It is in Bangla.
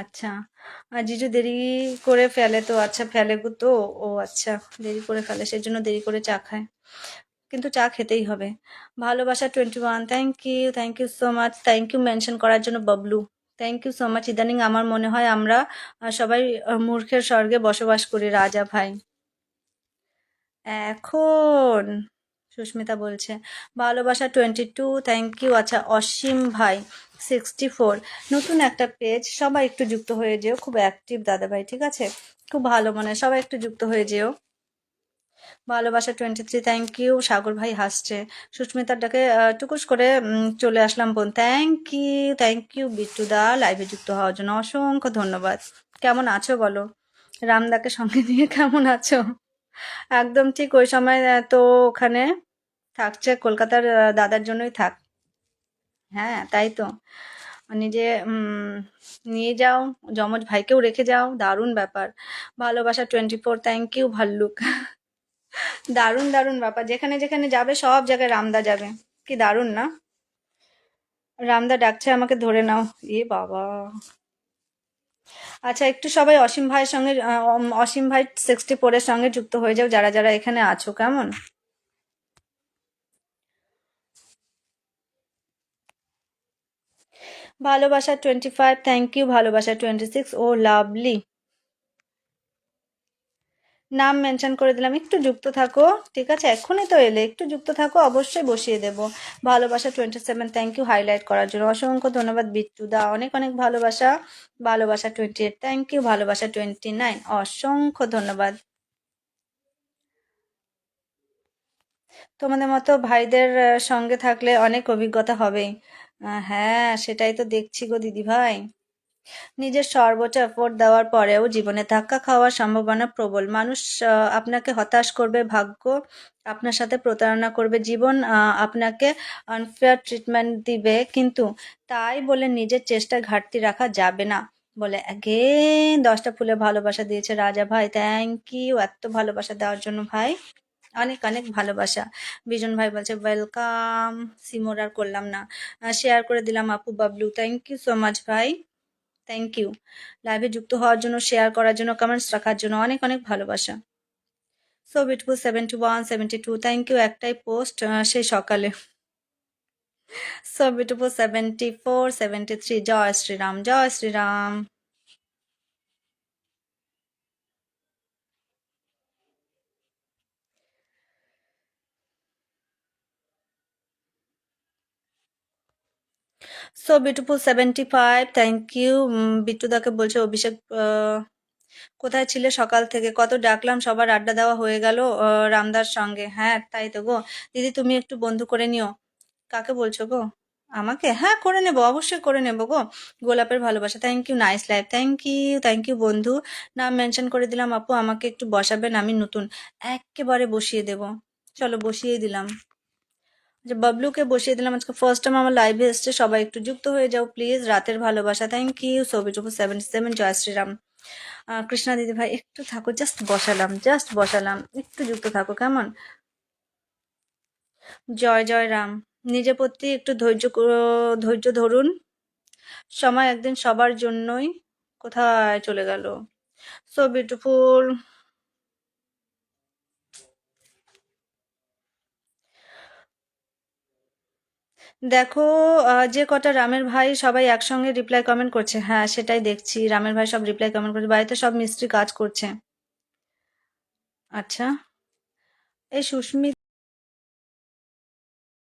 আচ্ছা। আর জিজু দেরি করে ফেলে তো, আচ্ছা ফেলে গো তো, ও আচ্ছা দেরি করে ফেলে সেজন্য দেরি করে চা খায়, কিন্তু চা খেতেই হবে। ভালোবাসা 21, thank you so much, thank you mention করার জন্য Bablu, thank you so much. ইদানিং আমার মনে হয় আমরা সবাই মূর্খের স্বর্গে বসবাস করি রাজা ভাই। এখন সুস্মিতা বলছে ভালোবাসা 22, থ্যাংক ইউ। আচ্ছা অসীম ভাই 64, নতুন একটা পেজ, সবাই একটু যুক্ত হয়ে যেও, খুব অ্যাক্টিভ দাদা ভাই, ঠিক আছে, খুব ভালো মনে, সবাই একটু যুক্ত হয়ে যেও। ভালোবাসা 23, থ্যাংক ইউ। সাগর ভাই হাসছে, সুস্মিতার ডাকে টুকুস করে চলে আসলাম বোন, থ্যাংক ইউ বিট্টু দা, লাইভে যুক্ত হওয়ার জন্য অসংখ্য ধন্যবাদ। কেমন আছো বলো, রামদাকে সঙ্গে নিয়ে কেমন আছো? একদম ঠিক, ওই সময় তো ওখানে থাকছে কলকাতার দাদার জন্যই থাক। হ্যাঁ তাই তো, নিজে নিয়ে যাও, যমজ ভাইকেও রেখে যাও, দারুণ ব্যাপার। ভালোবাসা 24, থ্যাংক ইউ ভাল্লুক। দারুণ দারুণ ব্যাপার, যেখানে যেখানে যাবে সব জায়গায় রামদা যাবে, কি দারুণ না? রামদা ডাকছে আমাকে, ধরে নাও। এ বাবা। আচ্ছা একটু সবাই অসীম ভাইয়ের সঙ্গে অসীম ভাই 64 এর সঙ্গে যুক্ত হয়ে যাও, যারা যারা এখানে আছো, কেমন? ভালোবাসা 25, থ্যাংক ইউ। ভালোবাসা 26, ও লাভলি, নাম মেনশন করে দিলাম, একটু যুক্ত থাকো, ঠিক আছে, এক্ষুনি তো এলে, একটু যুক্ত থাকো, অবশ্যই বসিয়ে দেব। ভালোবাসা 27, থ্যাংক ইউ হাইলাইট করার জন্য, অসংখ্য ধন্যবাদ বিট্টু দা, অনেক অনেক ভালোবাসা। ভালোবাসা 28, থ্যাংক ইউ। ভালোবাসা 29, অসংখ্য ধন্যবাদ। তোমাদের মতো ভাইদের সঙ্গে থাকলে অনেক অভিজ্ঞতা হবেই। হ্যাঁ সেটাই তো দেখছি গো দিদি ভাই, নিজের সর্বোচ্চ এফোর্ট দেওয়ার পরেও জীবনে ধাক্কা খাওয়ার সম্ভাবনা প্রবল। মানুষ আপনাকে হতাশ করবে, ভাগ্য আপনার সাথে প্রতারণা করবে, জীবন আপনাকে আনফেয়ার ট্রিটমেন্ট দিবে, কিন্তু তাই বলে নিজের চেষ্টায় ঘাটতি রাখা যাবে না। বলে অ্যাগেন 10টা ফুলে ভালোবাসা দিয়েছে রাজা ভাই, থ্যাংক ইউ এত ভালোবাসা দেওয়ার জন্য ভাই, অনেক অনেক ভালোবাসা। বিজন ভাই বলছে ওয়েলকাম, সিমোর আর করলাম না, শেয়ার করে দিলাম আপু Bablu, thank you so much ভাই, থ্যাংক ইউ। লাইভে যুক্ত হওয়ার জন্য, শেয়ার করার জন্য, কমেন্টস রাখার জন্য অনেক অনেক ভালোবাসা। সো বিউটিফুল 71, 72, থ্যাংক ইউ, একটাই পোস্ট সেই সকালে। সো বিউটিফুল 74, 73, জয় শ্রীরাম, জয় Shriram. So beautiful 75, thank you. বিট্টুদাকে বলছে অভিষেক কোথায় ছিলে সকাল থেকে, কত ডাকলাম, সবার আড্ডা দেওয়া হয়ে গেল রামদার সঙ্গে। হ্যাঁ তাই তো গো দিদি, তুমি একটু বন্ধু করে নিও। কাকে বলছো গো? আমাকে? হ্যাঁ করে নেবো, অবশ্যই করে নেবো গো। গোলাপের ভালোবাসা, thank you, nice life, thank you বন্ধু। নাম মেনশন করে দিলাম আপু, আমাকে একটু বসাবেন, আমি নতুন, একেবারে বসিয়ে দেব, চলো বসিয়ে দিলাম। যে বাবলুকে বসিয়ে দিলাম, আজকে ফার্স্ট টাইম আমার লাইভে এসছে, সবাই একটু যুক্ত হয়ে যাও প্লিজ। রাতের ভালোবাসা, থ্যাংক ইউ। সবিটুকু 77, জয় শ্রীরাম। কৃষ্ণা দিদি ভাই একটু থাকো, জাস্ট বসালাম, একটু যুক্ত থাকো কেমন? জয় জয় রাম। নিজের প্রতি একটু ধৈর্য ধরুন, সময় একদিন সবার জন্যই কোথায় চলে গেল। So beautiful. দেখো যে কটা রামের ভাই সবাই একসঙ্গে রিপ্লাই কমেন্ট করছে, হ্যাঁ সেটাই দেখছি, রামের ভাই সব রিপ্লাই কমেন্ট করছে, বাড়িতে সব মিস্ত্রি কাজ করছে। আচ্ছা এই সুস্মিতা